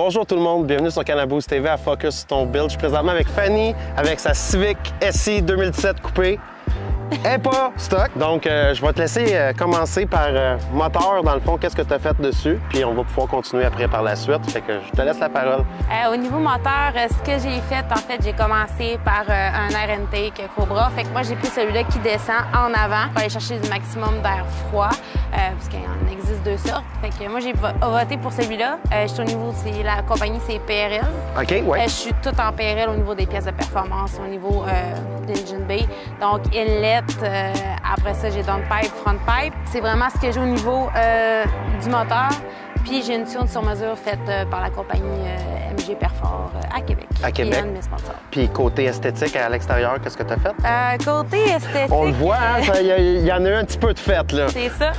Bonjour tout le monde, bienvenue sur Cannaboost TV à Focus sur ton build. Je suis présentement avec Fanny, avec sa Civic SI 2017 coupée. Elle n'est pas stock, donc je vais te laisser commencer par moteur, dans le fond, qu'est-ce que tu as fait dessus, puis on va pouvoir continuer après par la suite, fait que je te laisse la parole. Au niveau moteur, ce que j'ai fait, en fait, j'ai commencé par un air intake Cobra, fait que moi j'ai pris celui-là qui descend en avant pour aller chercher du maximum d'air froid, parce qu'il en existe deux sortes, fait que moi j'ai voté pour celui-là. Je suis au niveau, la compagnie c'est PRL. OK, ouais. Je suis toute en PRL au niveau des pièces de performance, au niveau d'engine bay, donc inlet. Après ça, j'ai downpipe, front pipe. C'est vraiment ce que j'ai au niveau du moteur. Puis j'ai une tune sur mesure faite par la compagnie MG Perfor à Québec. À Québec. Qui est un de mes sponsors. Puis côté esthétique à l'extérieur, qu'est-ce que tu as fait? Côté esthétique... On le voit, hein? Il y en a eu un petit peu de fête, là. C'est ça.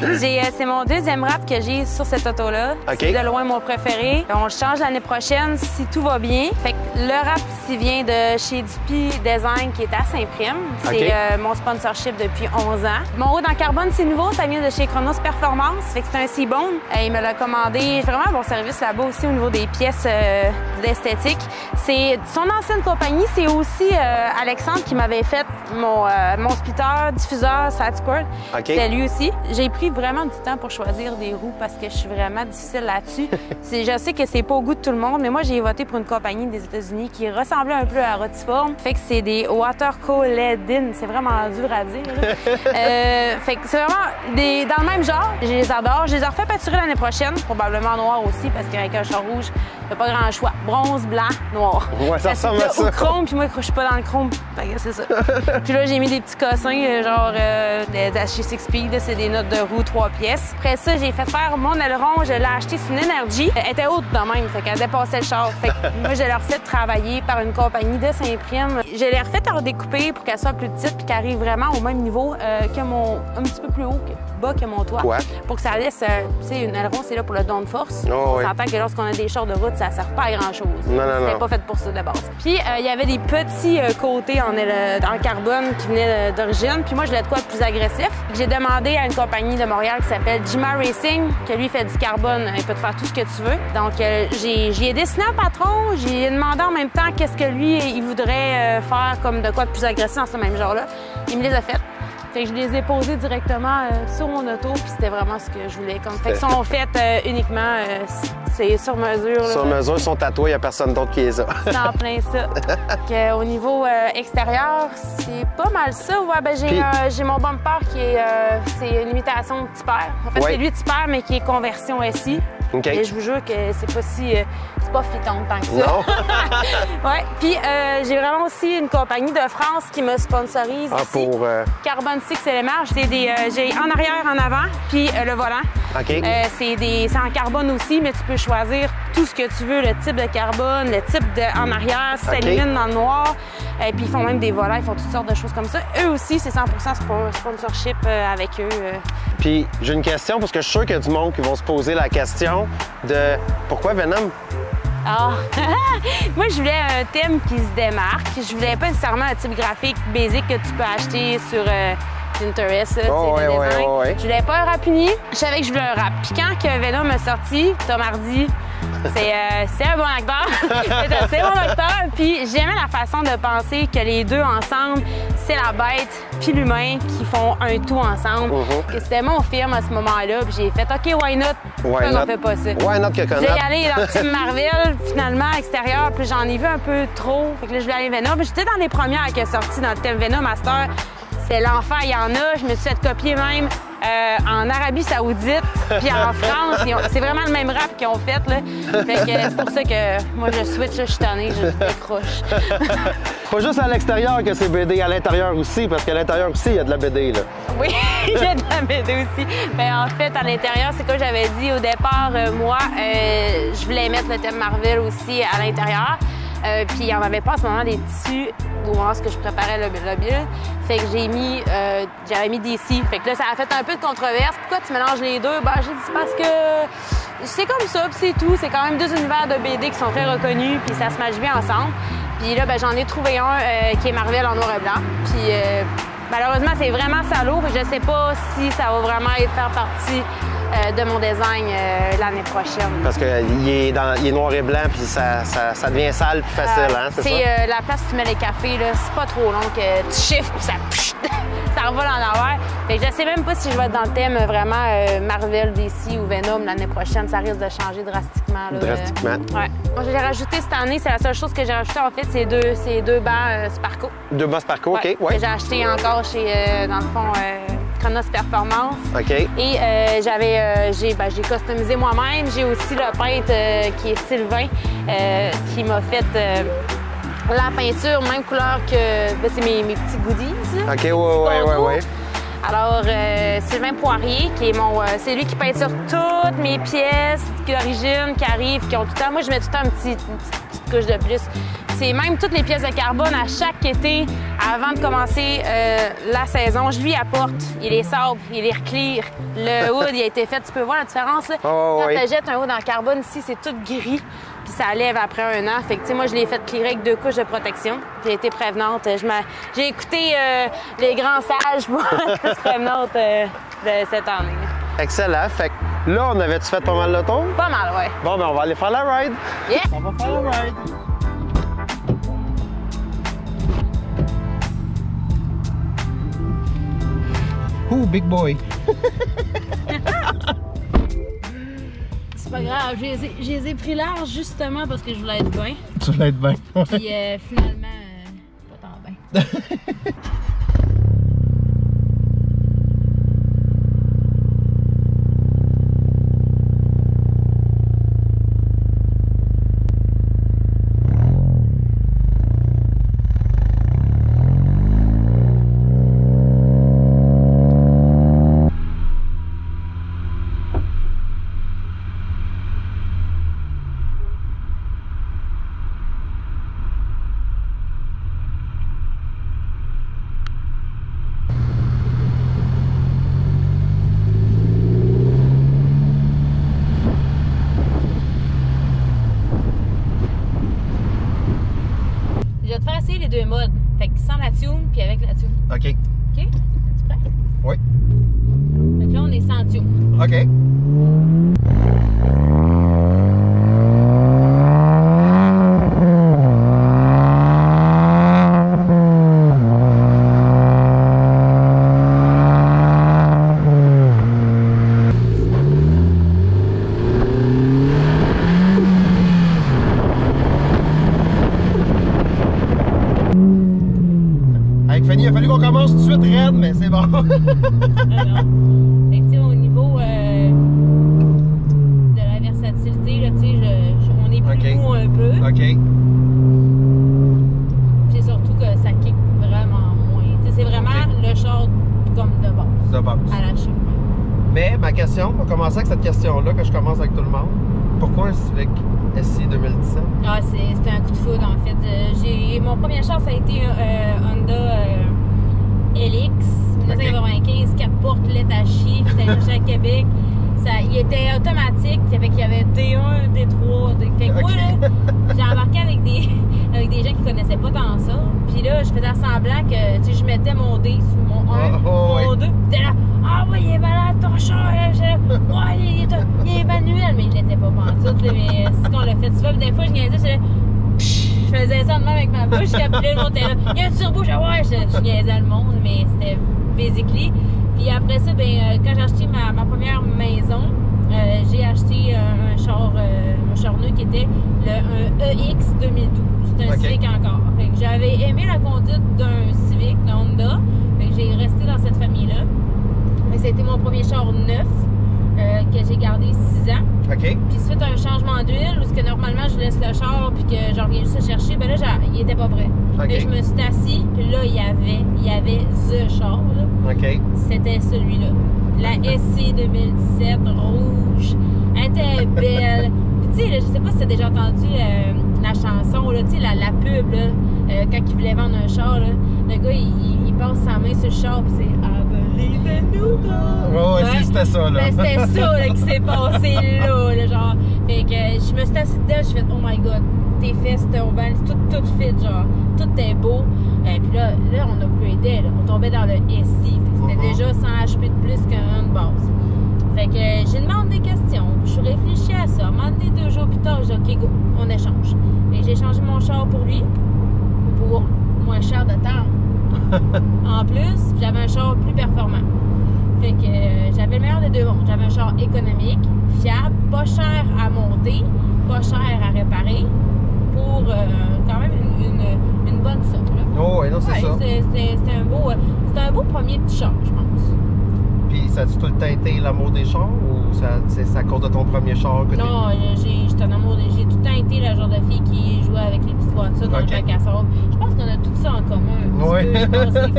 C'est mon deuxième rap que j'ai sur cette auto-là. Okay. C'est de loin mon préféré. On le change l'année prochaine si tout va bien. Fait que le rap, il vient de chez Dupi Design qui est à Saint-Prime. C'est mon sponsorship depuis 11 ans. Mon haut en carbone, c'est nouveau. Ça vient de chez Chronos Performance. Fait que c'est un C-Bone. Il me l'a commandé. J'ai vraiment un bon service là-bas aussi au niveau des pièces d'esthétique. C'est son ancienne compagnie. C'est aussi Alexandre qui m'avait fait mon splitter, diffuseur, side-squirt. C'est lui aussi. J'ai pris vraiment du temps pour choisir des roues parce que je suis vraiment difficile là-dessus. Je sais que c'est pas au goût de tout le monde, mais moi, j'ai voté pour une compagnie des États-Unis qui ressemblait un peu à Rotiform. Fait que c'est des Waterco-Ledin. C'est vraiment dur à dire. Fait que c'est vraiment dans le même genre. Je les adore. Je les ai refait peinturer l'année prochaine, probablement noir aussi, parce qu'avec un char rouge, il n'y a pas grand choix. Bronze, blanc, noir. Ouais, ça ressemble à ça. Ou chrome, puis moi, je suis pas dans le chrome. C'est ça. Puis là, j'ai mis des petits cossins, genre chez Six Speed, c'est des notes de roue 3 pièces. Après ça, j'ai fait faire mon aileron, je l'ai acheté sur une Energy. Elle était haute de même, fait qu'elle dépassait le char. Fait que moi, je l'ai refait travailler par une compagnie de Saint-Prime. Je l'ai refait en découper pour qu'elle soit plus petite puis qu'elle arrive vraiment au même niveau que un petit peu plus haut, bas que mon toit. Ouais. Pour que ça laisse, tu sais, une aileron, c'est là pour le don de force. Oh, on s'entend que lorsqu'on a des chars de route, ça sert pas à grand-chose. Non. C'était pas fait pour ça de base. Puis, il y avait des petits côtés en carbone qui venaient d'origine. Puis moi, je voulais de quoi de plus agressif. J'ai demandé à une compagnie de Montréal qui s'appelle Jima Racing, que lui fait du carbone. Il peut te faire tout ce que tu veux. Donc, j'ai dessiné un patron. J'ai demandé en même temps qu'est-ce que lui, il voudrait faire comme de quoi de plus agressif dans ce même genre-là. Il me les a faites. Fait que je les ai posés directement sur mon auto, puis c'était vraiment ce que je voulais. Comme fait que sont faites uniquement, c'est sur mesure. Là. Sur mesure, ils sont tatoués, il n'y a personne d'autre qui les a. C'est en plein ça. Au niveau extérieur, c'est pas mal ça. Ouais, ben j'ai mon bumper qui est c'est une imitation de Tipper. En fait, c'est lui Tipper, mais qui est conversion SI. Et je vous jure que c'est pas si... c'est pas fiton tant que ça. Non. Ouais. Puis j'ai vraiment aussi une compagnie de France qui me sponsorise ici. Pour... Carbon 6 LMR. J'ai en arrière, en avant, puis le volant. C'est en carbone aussi, mais tu peux choisir tout ce que tu veux, le type de carbone, le type en arrière, si ça illumine dans le noir. Puis ils font même des volants, ils font toutes sortes de choses comme ça. Eux aussi, c'est 100% sponsorship avec eux. Puis j'ai une question, parce que je suis sûr qu'il y a du monde qui vont se poser la question de pourquoi Venom? Ah! Moi, je voulais un thème qui se démarque. Je voulais pas nécessairement un type graphique basique que tu peux acheter sur Pinterest. Je voulais pas un rap uni. Je savais que je voulais un rap. Puis quand que Venom a sorti, Tom Hardy, c'est un bon acteur. C'est un bon acteur. Puis j'aimais la façon de penser que les deux ensemble, c'est la bête puis l'humain qui font un tout ensemble. C'était mon film à ce moment-là. Puis j'ai fait OK, why not? Pourquoi on fait pas ça? Why not que j'ai allé dans le team Marvel, finalement, extérieur. Puis j'en ai vu un peu trop. Fait que là, je voulais aller Venom. J'étais dans les premières qui sont sorties dans le thème Venom Master. C'est l'enfer, il y en a. Je me suis fait copier même en Arabie Saoudite, puis en France. C'est vraiment le même rap qu'ils ont fait. Là. Fait que c'est pour ça que moi, je switch, je suis tannée, je décroche. Pas juste à l'extérieur que c'est BD, à l'intérieur aussi, parce qu'à l'intérieur aussi, il y a de la BD. Là. Oui, il y a de la BD aussi. Mais en fait, à l'intérieur, c'est comme j'avais dit au départ, moi, je voulais mettre le thème Marvel aussi à l'intérieur. Puis il n'y en avait pas à ce moment des tissus au moment où je préparais le build. Fait que j'avais mis DC. Fait que là, ça a fait un peu de controverse. Pourquoi tu mélanges les deux? Ben, j'ai dit parce que c'est comme ça, puis c'est tout. C'est quand même deux univers de BD qui sont très reconnus, puis ça se matche bien ensemble. Puis là, ben, j'en ai trouvé un qui est Marvel en noir et blanc. Puis Malheureusement, c'est vraiment salaud. Je ne sais pas si ça va vraiment faire partie de mon design l'année prochaine. Parce qu'il est, il est noir et blanc, puis ça devient sale puis facile, hein, c'est ça? La place où tu mets les cafés, là, c'est pas trop long que tu chiffres puis ça revole en arrière. Fait que je sais même pas si je vais être dans le thème vraiment Marvel, DC ou Venom l'année prochaine. Ça risque de changer drastiquement. Là, drastiquement? Ouais. Moi, j'ai rajouté cette année, c'est la seule chose que j'ai rajouté en fait, c'est deux bancs Sparco. 2 bancs Sparco, OK. Ouais. Que j'ai acheté encore chez, dans le fond, Chronos Performance. OK. Et j'ai customisé moi-même. J'ai aussi le peintre qui est Sylvain qui m'a fait la peinture, même couleur que... Ben, c'est mes petits goodies. OK, ouais. Alors, Sylvain Poirier, qui est c'est lui qui peint sur toutes mes pièces d'origine qui arrivent, qui ont tout le temps... Moi, je mets tout le temps une petite couche de plus. C'est même toutes les pièces de carbone à chaque été, avant de commencer la saison, je lui apporte. Il les sabre, il les reclire. Le hood, il a été fait, tu peux voir la différence. Là. Quand tu jettes un hood en carbone, ici, c'est tout gris, puis ça lève après un an. Fait que, tu sais, moi, je l'ai fait clearer avec 2 couches de protection. J'ai été prévenante. J'ai écouté les grands sages pour être plus prévenante de cette année. Excellent. Fait que là, on avait-tu fait pas mal le tour? Pas mal, ouais. Bon, ben on va aller faire la ride. Yeah! On va faire la ride. Ouh, big boy! C'est pas grave, je les ai pris large justement parce que je voulais être bien. Tu voulais être bien. Puis finalement, pas tant bien. Je vais te faire essayer les 2 modes. Fait que sans la tune puis avec la tune. OK. OK? Es-tu prêt? Oui. Fait que là, on est sans tune. OK. Avec Fanny, il a fallu qu'on commence tout de suite raide, mais c'est bon. Alors, fait que, au niveau de la versatilité, là, on est plus mou un peu. OK. C'est surtout que ça kick vraiment moins. C'est vraiment le char comme de base. De base. À la chute. Mais ma question, on va commencer avec cette question-là que je commence avec tout le monde. Pourquoi un Civic SI 2017? Ah, c'était un coup de foudre en fait. Mon premier char, ça a été un Honda LX 1995, 4 portes, lettres à chier, j'étais cherché à Québec. Il était automatique, fait qu'il y avait D1, D3. Fait que moi, là, j'ai embarqué avec des gens qui connaissaient pas tant ça. Puis là, je faisais semblant que je mettais mon D sur mon 1, mon 2. Puis t'es là, ah ouais, il est malade ton char. Ouais, il est manuel, mais il l'était pas pantoute. Mais c'est qu'on l'a fait souvent. Des fois, je niaisais, je faisais ça de même avec ma bouche. Puis là, le monde était là, il y a un turbo, je niaisais le monde, mais c'était basically. Puis après ça, ben, quand j'ai acheté ma première maison, j'ai acheté un char neuf qui était un EX 2012. C'est un Civic encore. Fait que j'avais aimé la conduite d'un Civic, d'un Honda. Fait que j'ai resté dans cette famille-là. Mais c'était mon premier char neuf que j'ai gardé 6 ans. OK. Puis suite à un changement d'huile, où que normalement je laisse le char puis que j'en reviens juste à chercher, ben là, il était pas prêt. OK. Là, je me suis assis, puis là, il y avait the char, là. OK. C'était celui-là. La SC 2017, rouge. Elle était belle. Puis tu sais, je sais pas si tu as déjà entendu la chanson, là, tu sais, la pub, là, quand il voulait vendre un char, là, le gars, il passe sa main sur le char, puis c'est I believe in you, God. Ouais, c'était ça, là. Ben, c'était ça, là, qui s'est passé là, genre. Fait que je me suis assis dedans, j'ai fait, oh my God, tes fesses tombent, tout fit, genre. Tout est beau. Puis là, on upgradait, là. On tombait dans le SI. C'était déjà 100 HP de plus qu'un base. Fait que j'ai demandé des questions. Je suis réfléchi à ça. À un moment donné, 2 jours plus tard, j'ai dit, OK, go, on échange. Et j'ai changé mon char pour lui, pour moins cher de temps. En plus, j'avais un char plus performant. Fait que j'avais le meilleur des deux mondes. J'avais un char économique, fiable, pas cher à monter, pas cher à réparer, pour quand même une bonne somme. Là. Oh, ouais, non, c'est ça. C'était un beau premier petit char, je pense. Puis, ça a-tu tout le temps été l'amour des chars ou c'est à cause de ton premier char que non, j'étais en amour. J'ai tout le temps été le genre de fille qui jouait avec les petites voitures dans le bac à sable. Je pense qu'on a tout ça en commun. Oui. Je pense que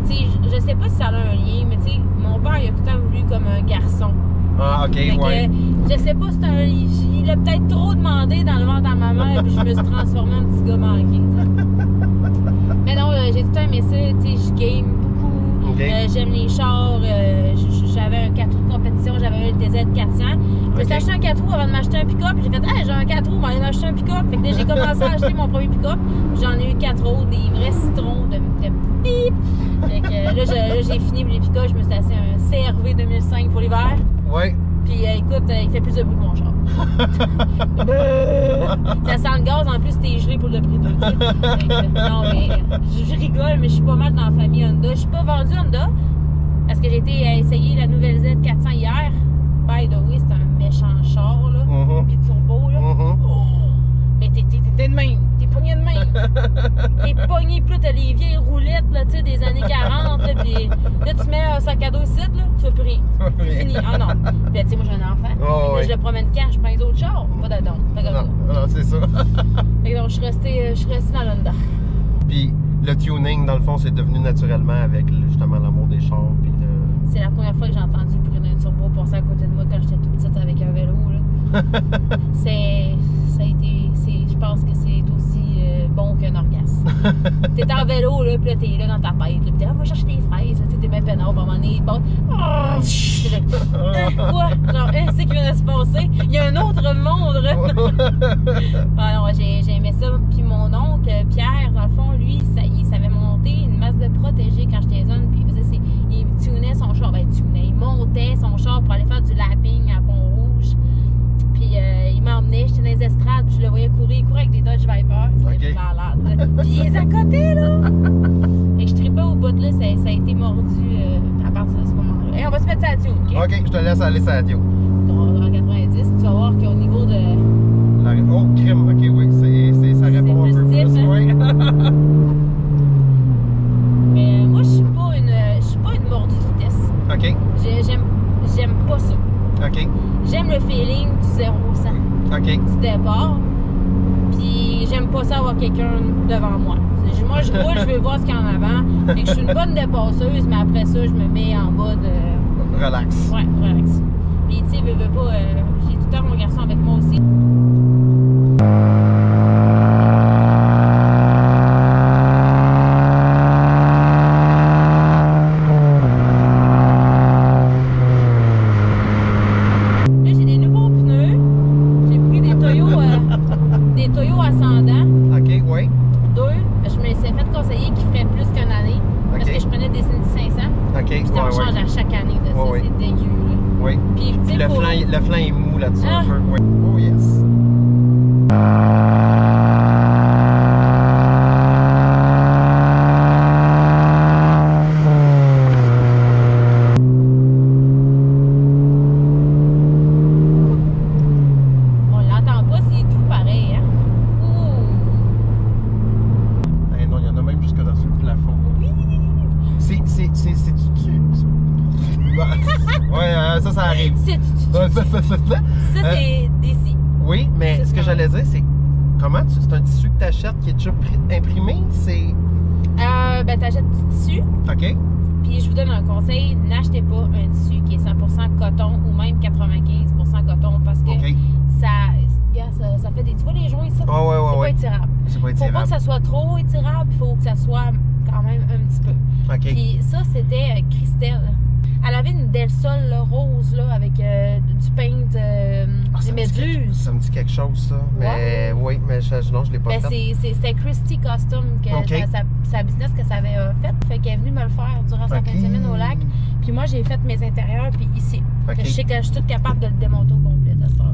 puis, je sais pas si ça a un lien, mais tu sais, mon père, il a tout le temps voulu comme un garçon. Ah, OK, ouais. Je sais pas si il a peut-être trop demandé dans le ventre à ma mère, puis je me suis transformée en petit gars manqué. Mais non, j'ai tout le temps aimé ça. Tu sais, je game beaucoup. Okay. J'aime les chars. J'avais un 4 roues de compétition, j'avais un TZ 400. Je me suis acheté un 4 roues avant de m'acheter un pick-up. J'ai fait, hey, j'ai un 4 roues, on va aller m'acheter un pick-up. Fait que là, j'ai commencé à acheter mon premier pick-up. J'en ai eu 4 autres, des vrais citrons de pip. Fait que là, j'ai fini les pick-up. Je me suis acheté un CRV 2005 pour l'hiver. Ouais. Puis écoute, il fait plus de bruit que mon char. Ça sent le gaz, en plus t'es gelé pour le prix de non, mais je rigole, mais je suis pas mal dans la famille Honda. Je suis pas vendue Honda parce que j'ai été essayer la nouvelle Z400 hier. By the way, c'est un méchant char, là. Puis turbo, là. Oh! Mais t'es de même. T'es pogné de même. T'es pogné, puis là, t'as les vieilles roulettes, là, tu sais, des années 40, là, puis là, tu mets un sac à dos ici, là, tu fais plus rien. C'est fini. Ah non. Puis là, tu sais, moi, j'ai un enfant. Oh, là, je le promène quand? Je prends les autres chars. Pas d'adon. Non, c'est ça. Fait que donc, je suis restée dans l'Honda. Puis le tuning, dans le fond, c'est devenu naturellement avec justement l'amour des chars. Puis c'est la première fois que j'ai entendu Bruno Turbo passer à côté de moi quand j'étais toute petite avec un vélo, là. Ça a été, je pense que c'est aussi bon qu'un orgasme. T'es en vélo, là, puis là, t'es là dans ta tête, là, puis on va chercher des fraises, t'es bien peinard, à un moment donné, bon, quoi? Genre, c'est qui vient de se passer? Il y a un autre monde, là. Ah non, j'ai aimé ça, puis mon oncle, Pierre, dans le fond, lui, il savait monter une masse de protégés quand j'étais jeune, puis il tunait son char, il montait son char pour aller faire du lapping à Pont-Rouge. Puis il m'emmenait, j'étais dans les estrades, puis je le voyais courir, il courait avec des Dodge Viper. C'était malade. Puis il est à côté, là! Et je tripais au bout, là, ça a été mordu à partir de ce moment-là. Et on va se mettre ça à la tune, OK? OK, je te laisse aller ça à la tune. En 90, tu vas voir qu'au niveau de... Oh, crime, OK, oui, ça répond un peu plus. Hein? Oui. Mais moi, je suis pas une mordue de vitesse. OK. J'aime pas ça. OK. J'aime le feeling du 0 au 100. OK. Du départ. Puis j'aime pas ça avoir quelqu'un devant moi. Moi, je roule, je veux voir ce qu'il y a en avant. Fait que je suis une bonne dépasseuse, mais après ça, je me mets en bas de... Relax. Ouais, relax. Puis tu sais, veux pas... j'ai tout le temps mon garçon avec moi aussi. Le flanc est mou là-dessus un peu. Oui. Oh yes. On l'entend pas, c'est tout pareil, hein? Ouh! Eh non, il y en a même jusque dans le plafond. Oui! C'est ouais, ça arrive. Ça, c'est d'ici. Oui, mais ce que j'allais dire, c'est comment c'est un tissu que tu achètes qui est déjà imprimé? C'est. Ben, t'achètes du tissu. OK. Puis je vous donne un conseil, n'achetez pas un tissu qui est 100% coton ou même 95% coton parce que ça fait des. Tu vois les joints ici? Oh, ouais, c'est pas étirable. C'est pas étirable. Faut pas que ça soit trop étirable, il faut que ça soit quand même un petit peu. OK. Puis ça, c'était Christelle. Elle avait une Del Sol là, rose là, avec du paint, des méduses. Ça me dit quelque chose, ça. Mais oui, mais non, je l'ai pas fait. C'était Christy Custom, sa business que ça avait fait qu'elle est venue me le faire durant sa fin de semaine au lac. Puis moi, j'ai fait mes intérieurs, puis ici. Je sais que je suis toute capable de le démonter au complet à cette heure.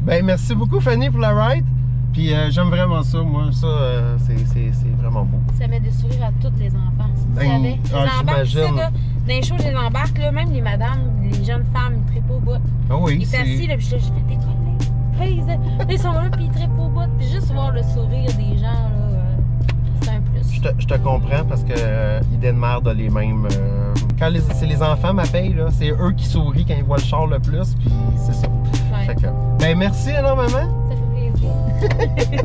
Ben, merci beaucoup, Fanny, pour la ride. Puis j'aime vraiment ça, moi. Ça, c'est vraiment beau. Ça met des sourires à tous les enfants. Ben, j'imagine. Dans les shows, je les embarque, là, même les madames, les jeunes femmes, ils trippent au bout. Ah oui, ils sont assis, là, puis je fais décoller. Ils sont là, puis ils trippent au bout. Puis juste voir le sourire des gens, là, c'est un plus. Je te comprends parce que l'idée de merde a les mêmes. Quand c'est les enfants m'appellent, là, c'est eux qui sourient quand ils voient le char le plus, puis c'est ça. Ouais. Fait que, ben, merci énormément. Ça fait plaisir.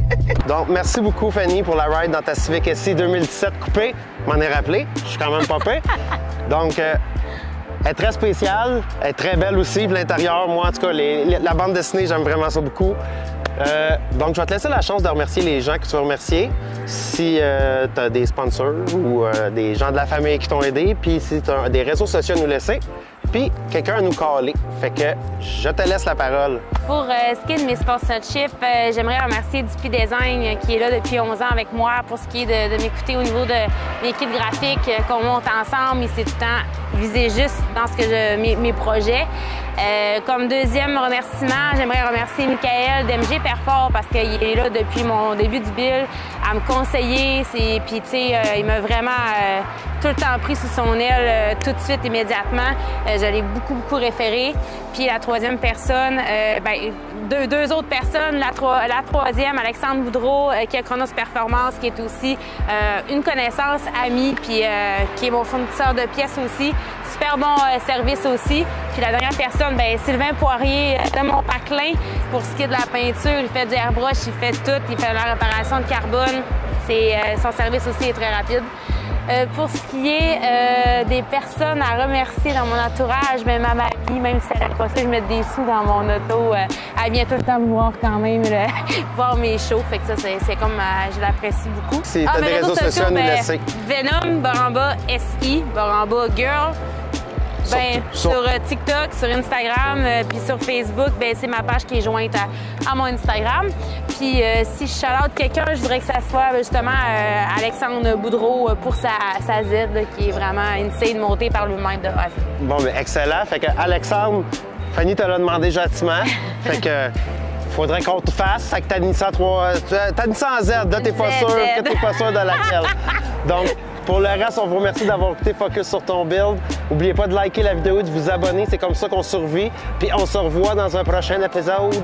Donc, merci beaucoup, Fanny, pour la ride dans ta Civic SI 2017 coupée. M'en ai rappelé. Je suis quand même pas pire. Donc, elle est très spéciale. Elle est très belle aussi. Puis l'intérieur, moi, en tout cas, la bande dessinée, j'aime vraiment ça beaucoup. Donc, je vais te laisser la chance de remercier les gens que tu veux remercier. Si tu as des sponsors ou des gens de la famille qui t'ont aidé, puis si tu as des réseaux sociaux à nous laisser, puis quelqu'un à nous caler. Fait que je te laisse la parole. Pour ce qui est de mes sponsorships, j'aimerais remercier Dupuis Design qui est là depuis 11 ans avec moi pour ce qui est de m'écouter au niveau de mes kits graphiques qu'on monte ensemble. Il s'est tout le temps visé juste dans ce que mes projets. Comme deuxième remerciement, j'aimerais remercier Michael d'MG Perfort parce qu'il est là depuis mon début du build à me conseiller. Puis, tu sais, il m'a vraiment tout le temps pris sous son aile tout de suite, immédiatement. Je l'ai beaucoup référé. Puis la troisième personne, deux autres personnes. La troisième, Alexandre Boudreau, qui a Chronos Performance, qui est aussi une connaissance, amie, puis qui est mon fournisseur de pièces aussi. Super bon service aussi. Puis la dernière personne, Sylvain Poirier de Montpaclin, pour ce qui est de la peinture. Il fait du airbrush, il fait tout. Il fait la réparation de carbone. Son service aussi est très rapide. Pour ce qui est des personnes à remercier dans mon entourage, ma mamie, même si elle n'aime pas ça, je mets des sous dans mon auto, elle vient tout le temps me voir quand même, voir mes shows. Fait que ça, c'est comme, je l'apprécie beaucoup. Si t'as des réseaux sociaux à nous laisser. Venom, Baramba, SI, Baramba Girl. Sur TikTok, sur Instagram, puis sur Facebook, c'est ma page qui est jointe à mon Instagram. Puis si je shout-out quelqu'un, je voudrais que ça soit justement Alexandre Boudreau pour sa Z, là, qui est vraiment insane, montée par lui-même de A à Z. Bon, excellent. Fait que Alexandre, Fanny te l'a demandé gentiment. Fait que faudrait qu'on te fasse. Fait que t'as Nissan 3... T'as Nissan Z, là, t'es pas sûr de laquelle. Donc, pour le reste, on vous remercie d'avoir écouté Focus sur ton build. N'oubliez pas de liker la vidéo et de vous abonner. C'est comme ça qu'on survit. Puis on se revoit dans un prochain épisode.